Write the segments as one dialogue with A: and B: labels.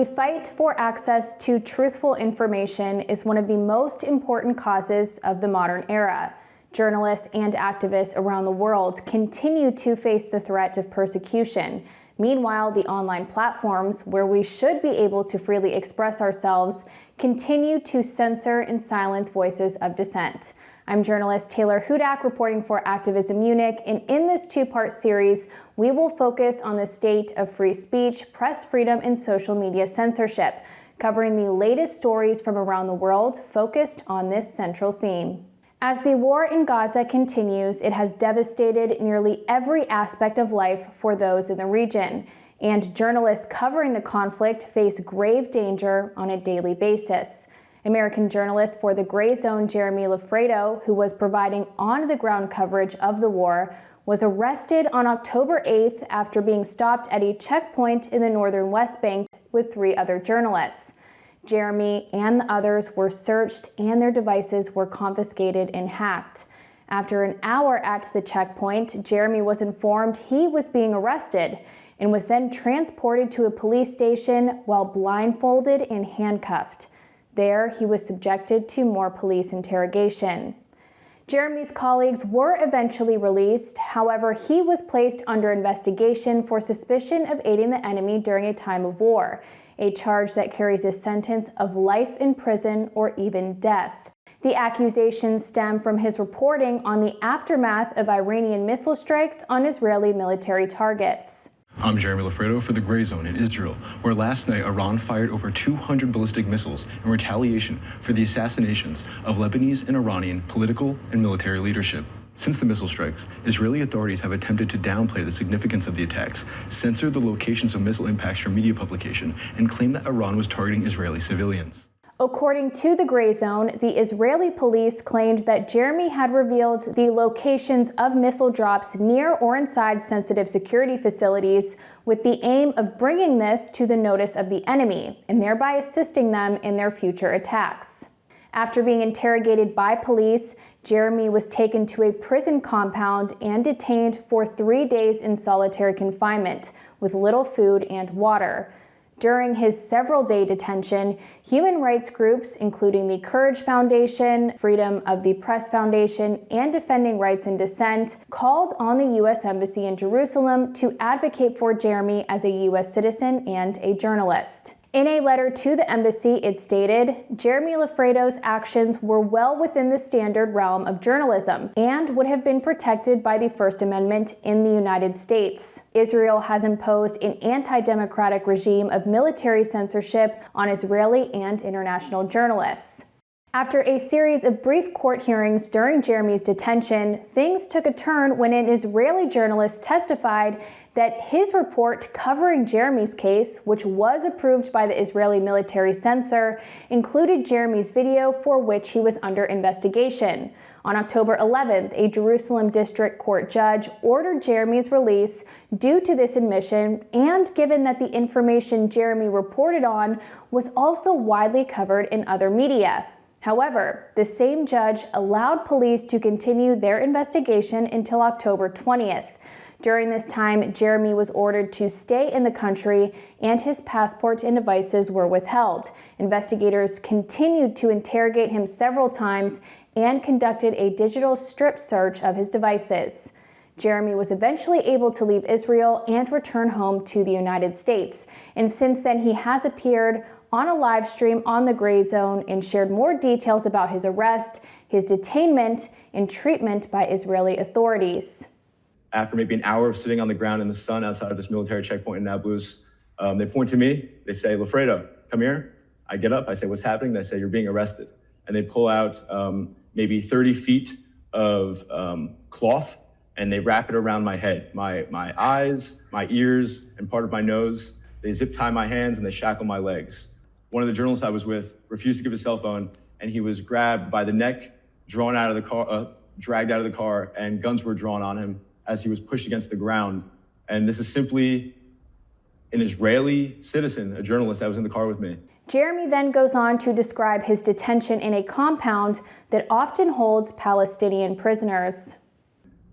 A: The fight for access to truthful information is one of the most important causes of the modern era. Journalists and activists around the world continue to face the threat of persecution. Meanwhile, the online platforms, where we should be able to freely express ourselves, continue to censor and silence voices of dissent. I'm journalist Taylor Hudak reporting for Activism Munich, and in this two-part series, we will focus on the state of free speech, press freedom, and social media censorship, covering the latest stories from around the world focused on this central theme. As the war in Gaza continues, it has devastated nearly every aspect of life for those in the region, and journalists covering the conflict face grave danger on a daily basis. American journalist for The Gray Zone Jeremy Loffredo, who was providing on-the-ground coverage of the war, was arrested on October 8th after being stopped at a checkpoint in the northern West Bank with 3 other journalists. Jeremy and the others were searched and their devices were confiscated and hacked. After an hour at the checkpoint, Jeremy was informed he was being arrested and was then transported to a police station while blindfolded and handcuffed. There, he was subjected to more police interrogation. Jeremy's colleagues were eventually released. However, he was placed under investigation for suspicion of aiding the enemy during a time of war, a charge that carries a sentence of life in prison or even death. The accusations stem from his reporting on the aftermath of Iranian missile strikes on Israeli military targets.
B: I'm Jeremy Loffredo for The Gray Zone in Israel, where last night Iran fired over 200 ballistic missiles in retaliation for the assassinations of Lebanese and Iranian political and military leadership. Since the missile strikes, Israeli authorities have attempted to downplay the significance of the attacks, censor the locations of missile impacts from media publication, and claim that Iran was targeting Israeli civilians.
A: According to The Gray Zone, the Israeli police claimed that Jeremy had revealed the locations of missile drops near or inside sensitive security facilities with the aim of bringing this to the notice of the enemy and thereby assisting them in their future attacks. After being interrogated by police, Jeremy was taken to a prison compound and detained for 3 days in solitary confinement with little food and water. During his several-day detention, human rights groups, including the Courage Foundation, Freedom of the Press Foundation, and Defending Rights in Dissent, called on the U.S. Embassy in Jerusalem to advocate for Jeremy as a U.S. citizen and a journalist. In a letter to the embassy, it stated, Jeremy Loffredo's actions were well within the standard realm of journalism and would have been protected by the First Amendment in the United States. Israel has imposed an anti-democratic regime of military censorship on Israeli and international journalists. After a series of brief court hearings during Jeremy's detention, things took a turn when an Israeli journalist testified that his report covering Jeremy's case, which was approved by the Israeli military censor, included Jeremy's video for which he was under investigation. On October 11th, a Jerusalem district court judge ordered Jeremy's release due to this admission and given that the information Jeremy reported on was also widely covered in other media. However, the same judge allowed police to continue their investigation until October 20th. During this time, Jeremy was ordered to stay in the country and his passport and devices were withheld. Investigators continued to interrogate him several times and conducted a digital strip search of his devices. Jeremy was eventually able to leave Israel and return home to the United States. And since then, he has appeared on a live stream on The Gray Zone and shared more details about his arrest, his detainment, and treatment by Israeli authorities.
C: After maybe an hour of sitting on the ground in the sun outside of this military checkpoint in Nablus, they point to me, they say, Loffredo, come here. I get up, I say, what's happening? They say, you're being arrested. And they pull out maybe 30 feet of cloth and they wrap it around my head, my eyes, my ears, and part of my nose. They zip tie my hands and they shackle my legs. One of the journalists I was with refused to give his cell phone and he was grabbed by the neck, drawn out of the car, dragged out of the car, and guns were drawn on him as he was pushed against the ground. And this is simply an Israeli citizen, a journalist that was in the car with me.
A: Jeremy then goes on to describe his detention in a compound that often holds Palestinian prisoners.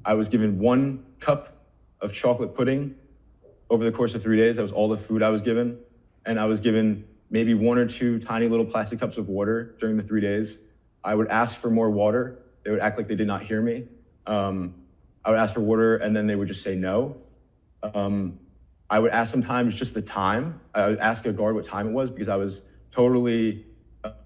C: I was given 1 cup of chocolate pudding over the course of 3 days. That was all the food I was given. and I was given maybe 1 or 2 tiny little plastic cups of water during the 3 days. I would ask for more water. They would act like they did not hear me. I would ask for water, and then they would just say no. I would ask sometimes just the time. I would ask a guard what time it was because I was totally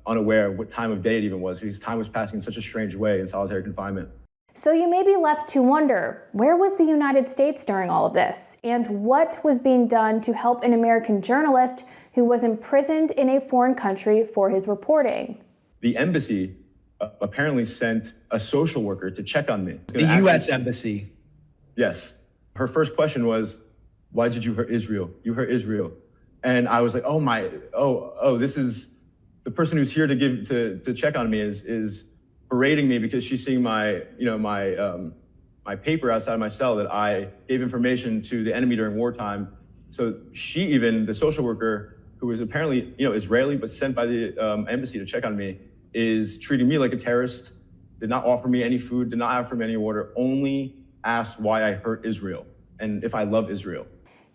C: unaware of what time of day it even was, because time was passing in such a strange way in solitary confinement.
A: So you may be left to wonder, where was the United States during all of this? And what was being done to help an American journalist who was imprisoned in a foreign country for his reporting?
C: The embassy apparently sent a social worker to check on me.
D: The U.S. Embassy.
C: Yes. Her first question was, why did you hurt Israel? You hurt Israel. And I was like, this is the person who's here to check on me is berating me because she's seeing my paper outside my cell that I gave information to the enemy during wartime. So the social worker, who was apparently Israeli but sent by the embassy to check on me, is treating me like a terrorist, did not offer me any food, did not offer me any water, only asked why I hurt Israel and if I love Israel.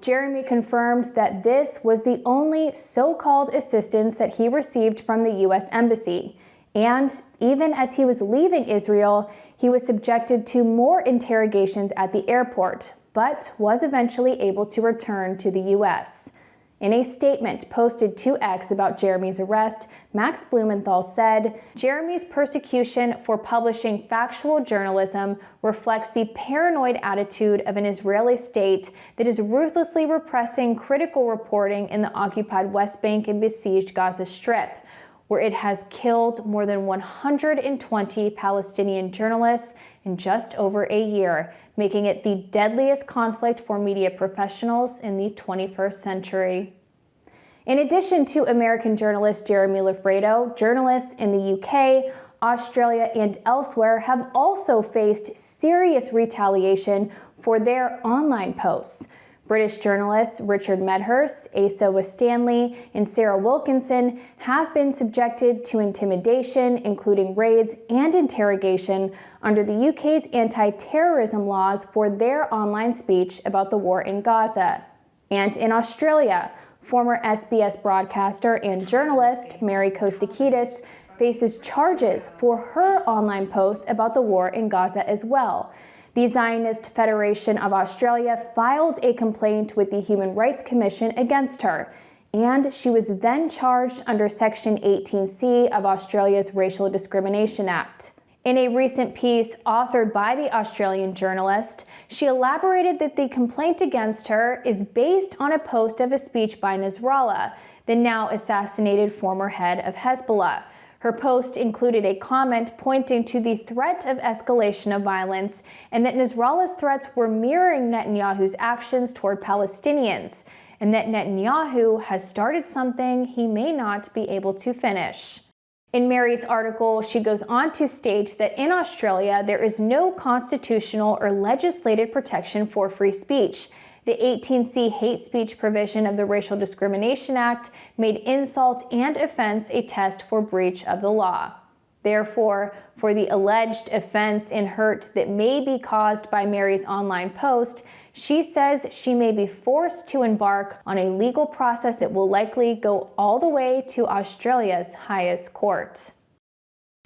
A: Jeremy confirmed that this was the only so-called assistance that he received from the U.S. Embassy. And even as he was leaving Israel, he was subjected to more interrogations at the airport, but was eventually able to return to the U.S. In a statement posted to X about Jeremy's arrest, Max Blumenthal said, "Jeremy's persecution for publishing factual journalism reflects the paranoid attitude of an Israeli state that is ruthlessly repressing critical reporting in the occupied West Bank and besieged Gaza Strip, where it has killed more than 120 Palestinian journalists in just over a year, making it the deadliest conflict for media professionals in the 21st century." In addition to American journalist Jeremy Loffredo, journalists in the UK, Australia, and elsewhere have also faced serious retaliation for their online posts. British journalists Richard Medhurst, Asa Winstanley, and Sarah Wilkerson have been subjected to intimidation, including raids and interrogation, under the UK's anti-terrorism laws for their online speech about the war in Gaza. And in Australia, former SBS broadcaster and journalist Mary Kostakidis faces charges for her online posts about the war in Gaza as well. The Zionist Federation of Australia filed a complaint with the Human Rights Commission against her, and she was then charged under Section 18C of Australia's Racial Discrimination Act. In a recent piece authored by the Australian journalist, she elaborated that the complaint against her is based on a post of a speech by Nasrallah, the now assassinated former head of Hezbollah. Her post included a comment pointing to the threat of escalation of violence and that Nasrallah's threats were mirroring Netanyahu's actions toward Palestinians, and that Netanyahu has started something he may not be able to finish. In Mary's article, she goes on to state that in Australia, there is no constitutional or legislated protection for free speech. The 18C hate speech provision of the Racial Discrimination Act made insult and offense a test for breach of the law. Therefore, for the alleged offense and hurt that may be caused by Mary's online post, she says she may be forced to embark on a legal process that will likely go all the way to Australia's highest court.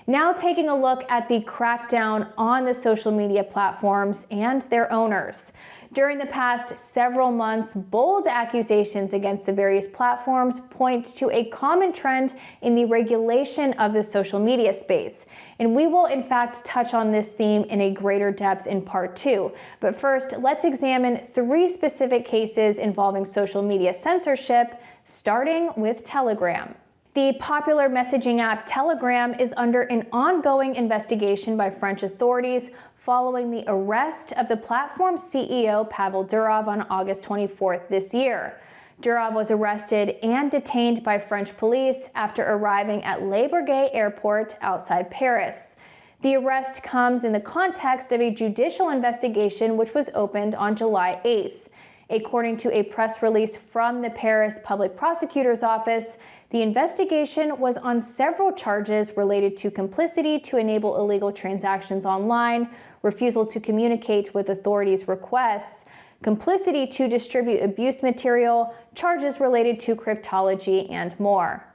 A: Now taking a look at the crackdown on the social media platforms and their owners. During the past several months, bold accusations against the various platforms point to a common trend in the regulation of the social media space. And we will in fact touch on this theme in a greater depth in part 2. But first, let's examine 3 specific cases involving social media censorship, starting with Telegram. The popular messaging app Telegram is under an ongoing investigation by French authorities following the arrest of the platform's CEO Pavel Durov on August 24th this year. Durov was arrested and detained by French police after arriving at Le Bourget Airport outside Paris. The arrest comes in the context of a judicial investigation which was opened on July 8th. According to a press release from the Paris Public Prosecutor's Office, the investigation was on several charges related to complicity to enable illegal transactions online, refusal to communicate with authorities' requests, complicity to distribute abuse material, charges related to cryptology, and more.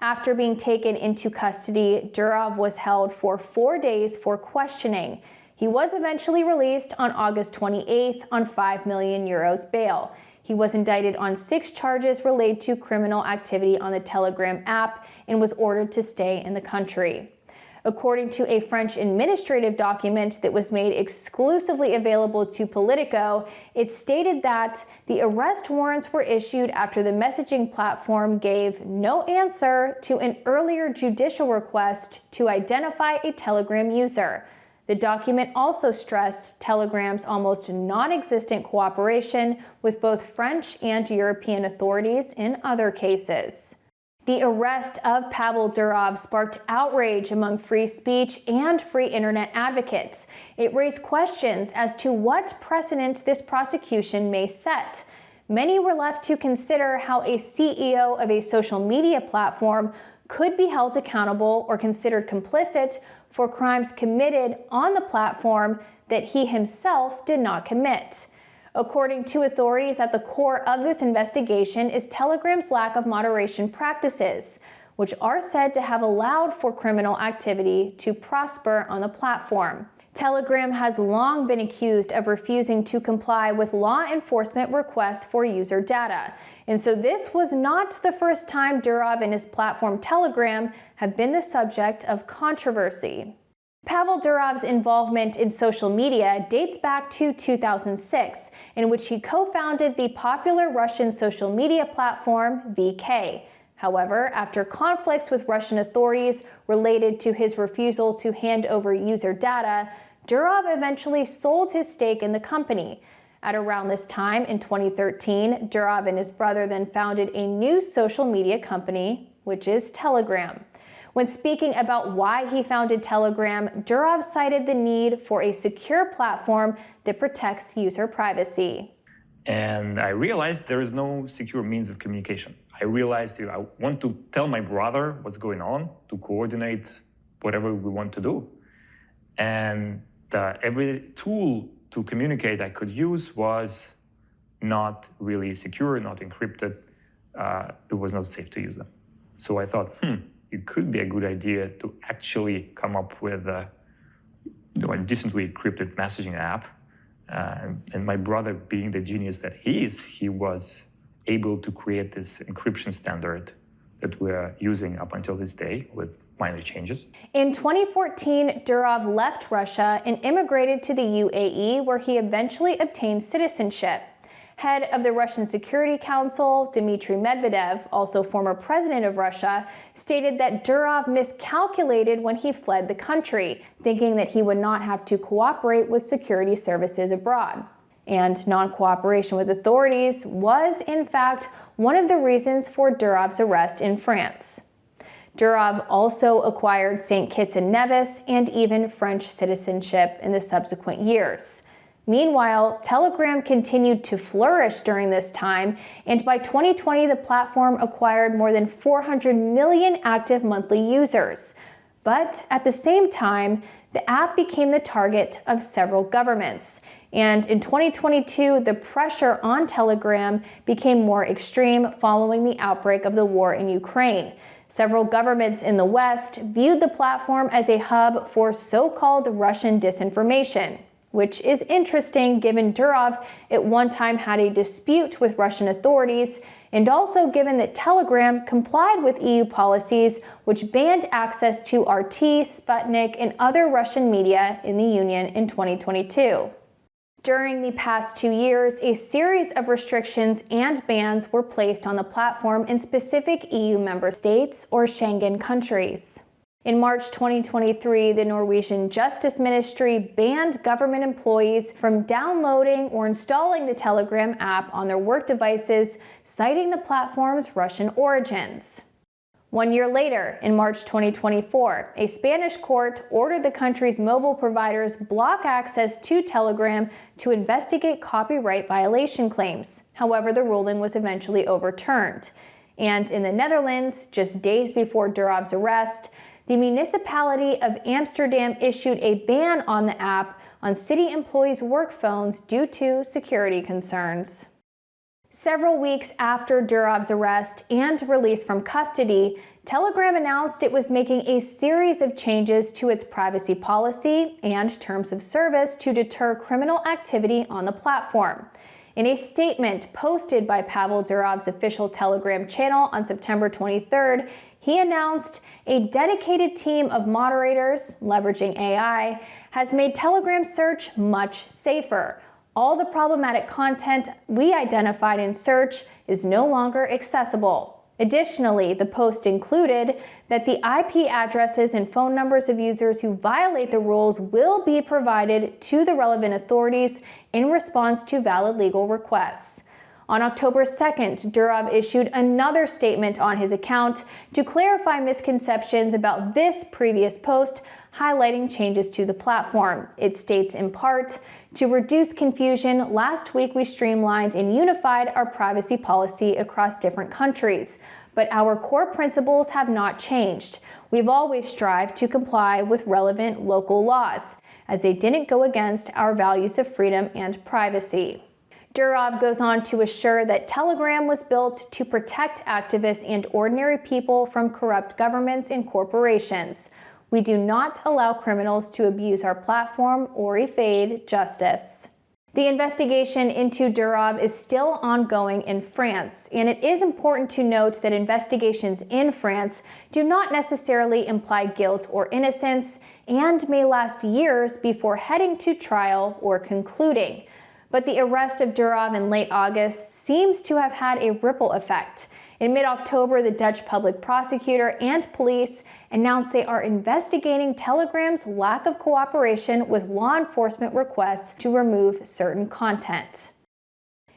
A: After being taken into custody, Durov was held for 4 days for questioning. He was eventually released on August 28th on €5 million bail. He was indicted on 6 charges related to criminal activity on the Telegram app and was ordered to stay in the country. According to a French administrative document that was made exclusively available to Politico, it stated that the arrest warrants were issued after the messaging platform gave no answer to an earlier judicial request to identify a Telegram user. The document also stressed Telegram's almost non-existent cooperation with both French and European authorities in other cases. The arrest of Pavel Durov sparked outrage among free speech and free internet advocates. It raised questions as to what precedent this prosecution may set. Many were left to consider how a CEO of a social media platform could be held accountable or considered complicit for crimes committed on the platform that he himself did not commit. According to authorities, at the core of this investigation is Telegram's lack of moderation practices, which are said to have allowed for criminal activity to prosper on the platform. Telegram has long been accused of refusing to comply with law enforcement requests for user data. And so this was not the first time Durov and his platform Telegram have been the subject of controversy. Pavel Durov's involvement in social media dates back to 2006, in which he co-founded the popular Russian social media platform VK. However, after conflicts with Russian authorities related to his refusal to hand over user data, Durov eventually sold his stake in the company. At around this time, in 2013, Durov and his brother then founded a new social media company, which is Telegram. When speaking about why he founded Telegram, Durov cited the need for a secure platform that protects user privacy.
D: And I realized there is no secure means of communication. I realized I want to tell my brother what's going on, to coordinate whatever we want to do. And every tool to communicate I could use was not really secure, not encrypted. It was not safe to use them. So I thought, it could be a good idea to actually come up with a decently encrypted messaging app. And my brother, being the genius that he is, he was able to create this encryption standard that we're using up until this day with minor changes.
A: In 2014, Durov left Russia and immigrated to the UAE, where he eventually obtained citizenship. Head of the Russian Security Council, Dmitry Medvedev, also former president of Russia, stated that Durov miscalculated when he fled the country, thinking that he would not have to cooperate with security services abroad. And non-cooperation with authorities was, in fact, one of the reasons for Durov's arrest in France. Durov also acquired St. Kitts and Nevis and even French citizenship in the subsequent years. Meanwhile, Telegram continued to flourish during this time, and by 2020, the platform acquired more than 400 million active monthly users. But at the same time, the app became the target of several governments. And in 2022, the pressure on Telegram became more extreme following the outbreak of the war in Ukraine. Several governments in the West viewed the platform as a hub for so-called Russian disinformation, which is interesting given Durov at one time had a dispute with Russian authorities, and also given that Telegram complied with EU policies which banned access to RT, Sputnik, and other Russian media in the Union in 2022. During the past 2 years, a series of restrictions and bans were placed on the platform in specific EU member states or Schengen countries. In March 2023, the Norwegian Justice Ministry banned government employees from downloading or installing the Telegram app on their work devices, citing the platform's Russian origins. 1 year later, in March 2024, a Spanish court ordered the country's mobile providers block access to Telegram to investigate copyright violation claims. However, the ruling was eventually overturned. And in the Netherlands, just days before Durov's arrest, the municipality of Amsterdam issued a ban on the app on city employees' work phones due to security concerns. Several weeks after Durov's arrest and release from custody, Telegram announced it was making a series of changes to its privacy policy and terms of service to deter criminal activity on the platform. In a statement posted by Pavel Durov's official Telegram channel on September 23rd, he announced a dedicated team of moderators, leveraging AI, has made Telegram search much safer. All the problematic content we identified in search is no longer accessible. Additionally, the post included that the IP addresses and phone numbers of users who violate the rules will be provided to the relevant authorities in response to valid legal requests. On October 2nd, Durov issued another statement on his account to clarify misconceptions about this previous post, highlighting changes to the platform. It states in part, "To reduce confusion, last week we streamlined and unified our privacy policy across different countries, but our core principles have not changed. We've always strived to comply with relevant local laws, as they didn't go against our values of freedom and privacy." Durov goes on to assure that Telegram was built to protect activists and ordinary people from corrupt governments and corporations. "We do not allow criminals to abuse our platform or evade justice." The investigation into Durov is still ongoing in France, and it is important to note that investigations in France do not necessarily imply guilt or innocence and may last years before heading to trial or concluding. But the arrest of Durov in late August seems to have had a ripple effect. In mid-October, the Dutch public prosecutor and police announced they are investigating Telegram's lack of cooperation with law enforcement requests to remove certain content.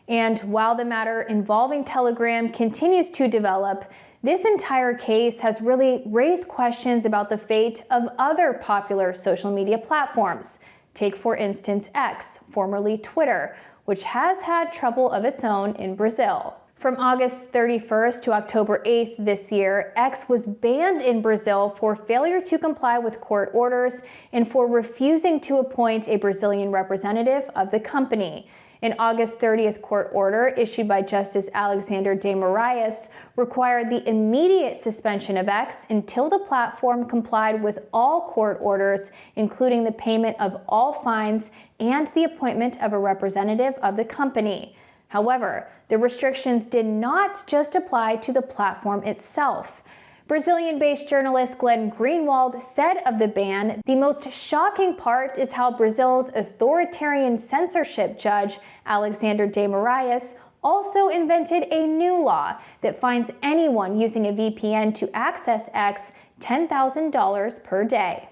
A: And while the matter involving Telegram continues to develop, this entire case has really raised questions about the fate of other popular social media platforms. Take, for instance, X, formerly Twitter, which has had trouble of its own in Brazil. From August 31st to October 8th this year, X was banned in Brazil for failure to comply with court orders and for refusing to appoint a Brazilian representative of the company. An August 30th court order issued by Justice Alexander de Moraes required the immediate suspension of X until the platform complied with all court orders, including the payment of all fines and the appointment of a representative of the company. However, the restrictions did not just apply to the platform itself. Brazilian-based journalist Glenn Greenwald said of the ban, "The most shocking part is how Brazil's authoritarian censorship judge, Alexander de Moraes, also invented a new law that fines anyone using a VPN to access X $10,000 per day."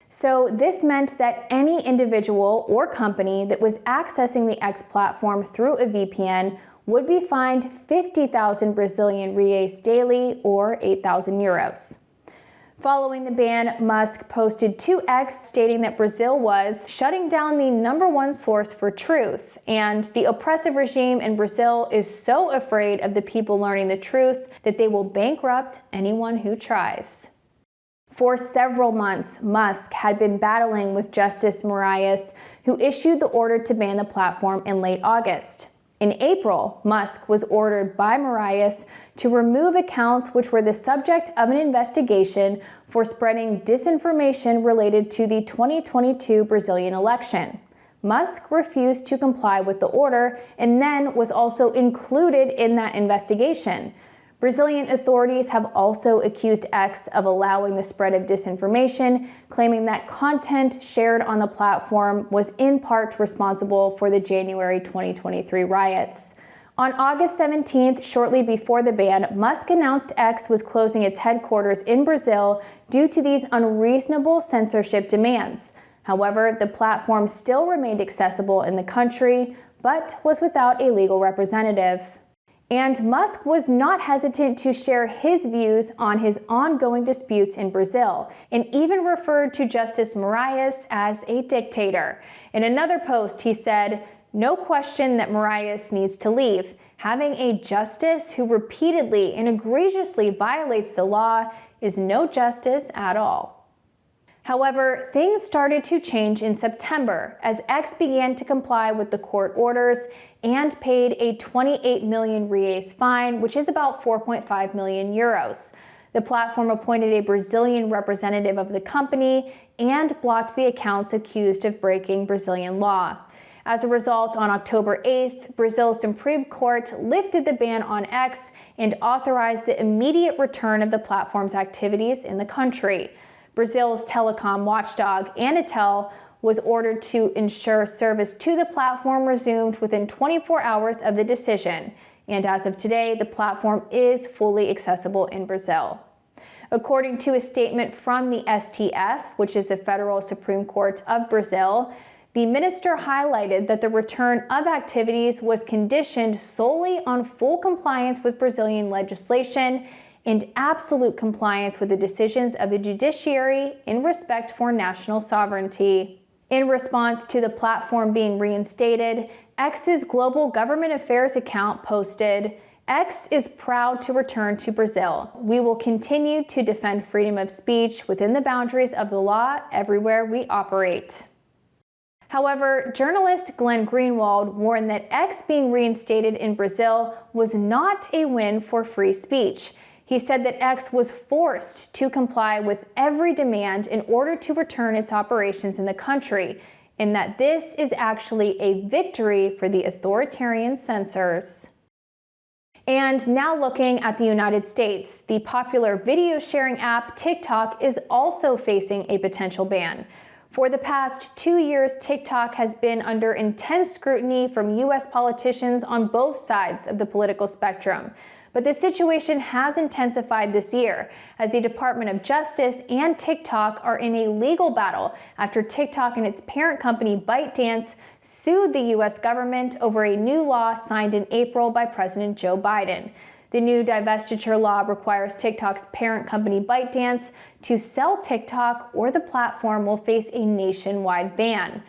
A: So this meant that any individual or company that was accessing the X platform through a VPN would be fined 50,000 Brazilian reais daily, or 8,000 euros. Following the ban, Musk posted to X stating that Brazil was shutting down the #1 source for truth, and the oppressive regime in Brazil is so afraid of the people learning the truth that they will bankrupt anyone who tries. For several months, Musk had been battling with Justice Moraes, who issued the order to ban the platform in late August. In April, Musk was ordered by Moraes to remove accounts which were the subject of an investigation for spreading disinformation related to the 2022 Brazilian election. Musk refused to comply with the order and then was also included in that investigation. Brazilian authorities have also accused X of allowing the spread of disinformation, claiming that content shared on the platform was in part responsible for the January 2023 riots. On August 17th, shortly before the ban, Musk announced X was closing its headquarters in Brazil due to these unreasonable censorship demands. However, the platform still remained accessible in the country, but was without a legal representative. And Musk was not hesitant to share his views on his ongoing disputes in Brazil, and even referred to Justice Moraes as a dictator. In another post, he said, "No question that Moraes needs to leave. Having a justice who repeatedly and egregiously violates the law is no justice at all." However, things started to change in September as X began to comply with the court orders and paid a 28 million reais fine, which is about 4.5 million euros. The platform appointed a Brazilian representative of the company and blocked the accounts accused of breaking Brazilian law. As a result, on October 8th, Brazil's Supreme Court lifted the ban on X and authorized the immediate return of the platform's activities in the country. Brazil's telecom watchdog, Anatel, was ordered to ensure service to the platform resumed within 24 hours of the decision. And as of today, the platform is fully accessible in Brazil. According to a statement from the STF, which is the Federal Supreme Court of Brazil, the minister highlighted that the return of activities was conditioned solely on full compliance with Brazilian legislation and absolute compliance with the decisions of the judiciary in respect for national sovereignty. In response to the platform being reinstated, X's global government affairs account posted, "X is proud to return to Brazil. We will continue to defend freedom of speech within the boundaries of the law everywhere we operate." However, journalist Glenn Greenwald warned that X being reinstated in Brazil was not a win for free speech. He said that X was forced to comply with every demand in order to return its operations in the country, and that this is actually a victory for the authoritarian censors. And now looking at the United States, the popular video sharing app TikTok is also facing a potential ban. For the past 2 years, TikTok has been under intense scrutiny from U.S. politicians on both sides of the political spectrum. But the situation has intensified this year as the Department of Justice and TikTok are in a legal battle after TikTok and its parent company ByteDance sued the U.S. government over a new law signed in April by President Joe Biden. The new divestiture law requires TikTok's parent company ByteDance to sell TikTok, or the platform will face a nationwide ban.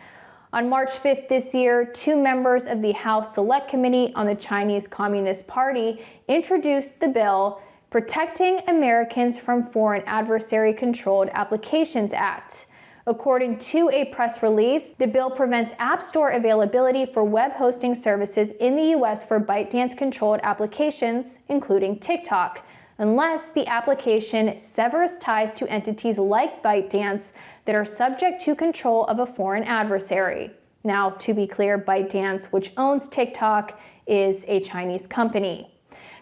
A: On March 5th this year, 2 members of the House Select Committee on the Chinese Communist Party introduced the bill Protecting Americans from Foreign Adversary-Controlled Applications Act. According to a press release, the bill prevents App Store availability for web hosting services in the U.S. for ByteDance-controlled applications, including TikTok, unless the application severs ties to entities like ByteDance that are subject to control of a foreign adversary. Now, to be clear, ByteDance, which owns TikTok, is a Chinese company.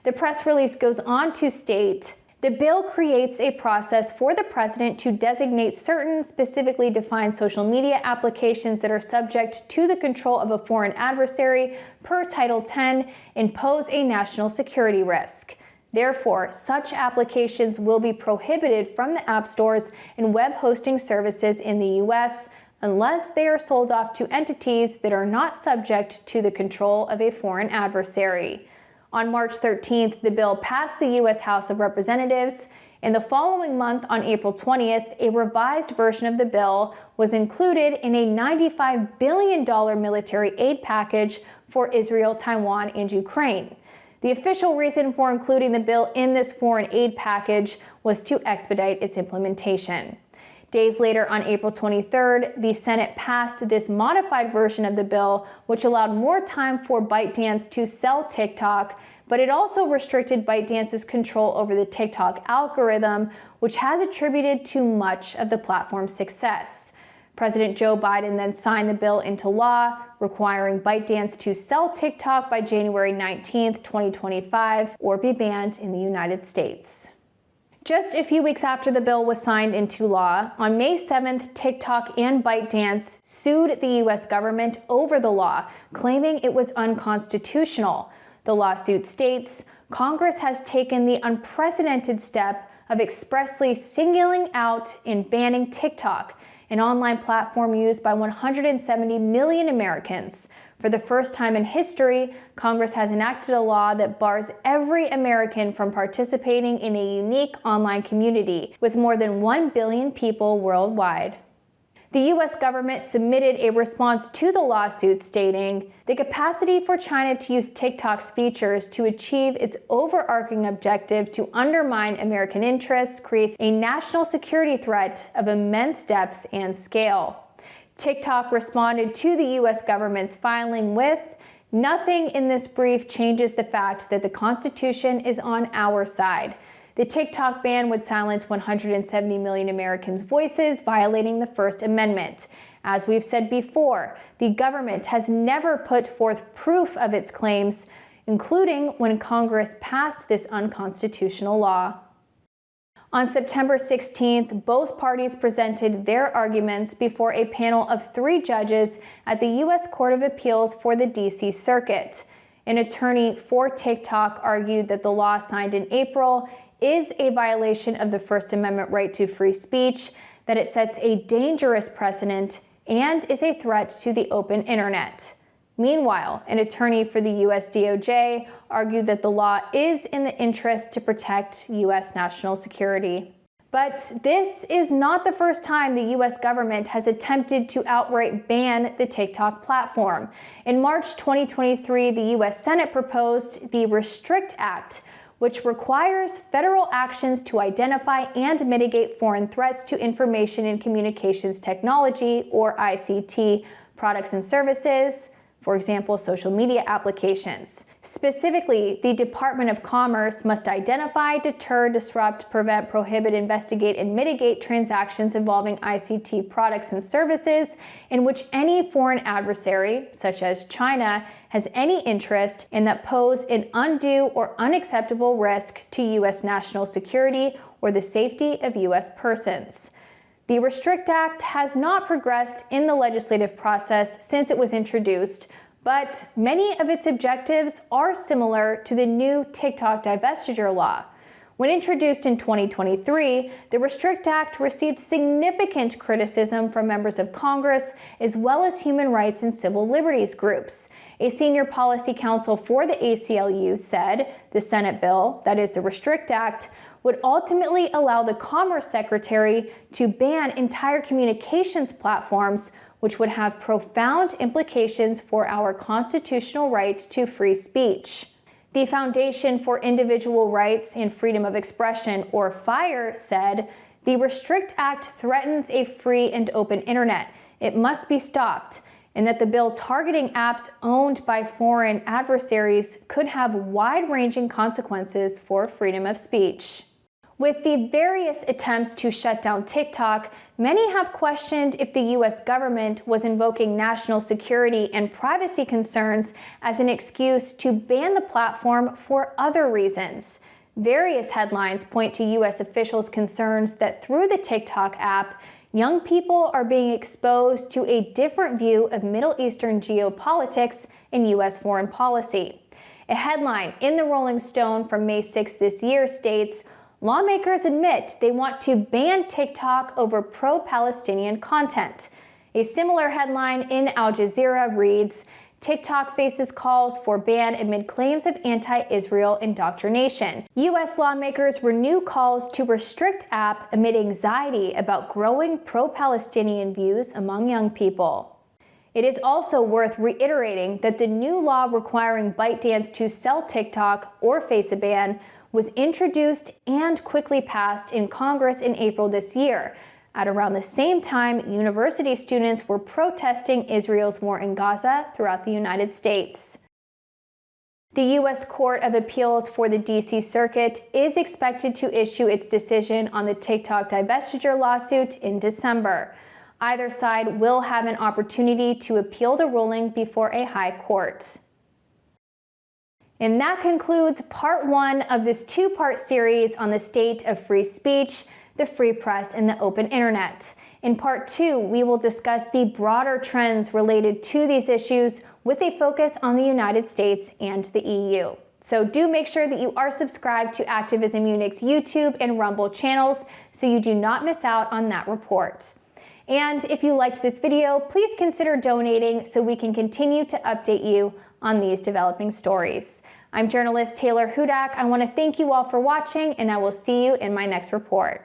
A: The press release goes on to state, the bill creates a process for the president to designate certain specifically defined social media applications that are subject to the control of a foreign adversary per Title 10 and pose a national security risk. Therefore, such applications will be prohibited from the app stores and web hosting services in the U.S. unless they are sold off to entities that are not subject to the control of a foreign adversary. On March 13th, the bill passed the U.S. House of Representatives, and the following month, on April 20th, a revised version of the bill was included in a $95 billion military aid package for Israel, Taiwan, and Ukraine. The official reason for including the bill in this foreign aid package was to expedite its implementation. Days later, on April 23rd, the Senate passed this modified version of the bill, which allowed more time for ByteDance to sell TikTok, but it also restricted ByteDance's control over the TikTok algorithm, which has attributed to much of the platform's success. President Joe Biden then signed the bill into law, requiring ByteDance to sell TikTok by January 19, 2025, or be banned in the United States. Just a few weeks after the bill was signed into law, on May 7th, TikTok and ByteDance sued the U.S. government over the law, claiming it was unconstitutional. The lawsuit states, Congress has taken the unprecedented step of expressly singling out and banning TikTok, an online platform used by 170 million Americans. For the first time in history, Congress has enacted a law that bars every American from participating in a unique online community with more than 1 billion people worldwide. The U.S. government submitted a response to the lawsuit stating, "The capacity for China to use TikTok's features to achieve its overarching objective to undermine American interests creates a national security threat of immense depth and scale." TikTok responded to the U.S. government's filing with, "Nothing in this brief changes the fact that the Constitution is on our side. The TikTok ban would silence 170 million Americans' voices, violating the First Amendment. As we've said before, the government has never put forth proof of its claims, including when Congress passed this unconstitutional law." On September 16th, both parties presented their arguments before a panel of 3 judges at the U.S. Court of Appeals for the D.C. Circuit. An attorney for TikTok argued that the law signed in April is a violation of the First Amendment right to free speech, that it sets a dangerous precedent, and is a threat to the open internet. Meanwhile, an attorney for the U.S. DOJ argued that the law is in the interest to protect U.S. national security. But this is not the first time the U.S. government has attempted to outright ban the TikTok platform. In March 2023, the U.S. Senate proposed the Restrict Act, which requires federal actions to identify and mitigate foreign threats to information and communications technology, or ICT, products and services, for example, social media applications. Specifically, the Department of Commerce must identify, deter, disrupt, prevent, prohibit, investigate, and mitigate transactions involving ICT products and services in which any foreign adversary, such as China, has any interest in that pose an undue or unacceptable risk to U.S. national security or the safety of U.S. persons. The Restrict Act has not progressed in the legislative process since it was introduced, but many of its objectives are similar to the new TikTok divestiture law. When introduced in 2023, the Restrict Act received significant criticism from members of Congress, as well as human rights and civil liberties groups. A senior policy counsel for the ACLU said the Senate bill, that is the Restrict Act, would ultimately allow the Commerce Secretary to ban entire communications platforms, which would have profound implications for our constitutional right to free speech. The Foundation for Individual Rights and Freedom of Expression, or FIRE, said, "The Restrict Act threatens a free and open internet. It must be stopped," and that the bill targeting apps owned by foreign adversaries could have wide-ranging consequences for freedom of speech. With the various attempts to shut down TikTok, many have questioned if the U.S. government was invoking national security and privacy concerns as an excuse to ban the platform for other reasons. Various headlines point to U.S. officials' concerns that through the TikTok app, young people are being exposed to a different view of Middle Eastern geopolitics and U.S. foreign policy. A headline in the Rolling Stone from May 6 this year states, "Lawmakers admit they want to ban TikTok over pro-Palestinian content." A similar headline in Al Jazeera reads, "TikTok faces calls for ban amid claims of anti-Israel indoctrination. U.S. lawmakers renew calls to restrict app amid anxiety about growing pro-Palestinian views among young people." It is also worth reiterating that the new law requiring ByteDance to sell TikTok or face a ban was introduced and quickly passed in Congress in April this year. At around the same time, university students were protesting Israel's war in Gaza throughout the United States. The U.S. Court of Appeals for the D.C. Circuit is expected to issue its decision on the TikTok divestiture lawsuit in December. Either side will have an opportunity to appeal the ruling before a high court. And that concludes part 1 of this 2-part series on the state of free speech, the free press, and the open internet. In part 2, we will discuss the broader trends related to these issues with a focus on the United States and the EU. So do make sure that you are subscribed to Activism Munich's YouTube and Rumble channels so you do not miss out on that report. And if you liked this video, please consider donating so we can continue to update you on these developing stories. I'm journalist Taylor Hudak. I want to thank you all for watching, and I will see you in my next report.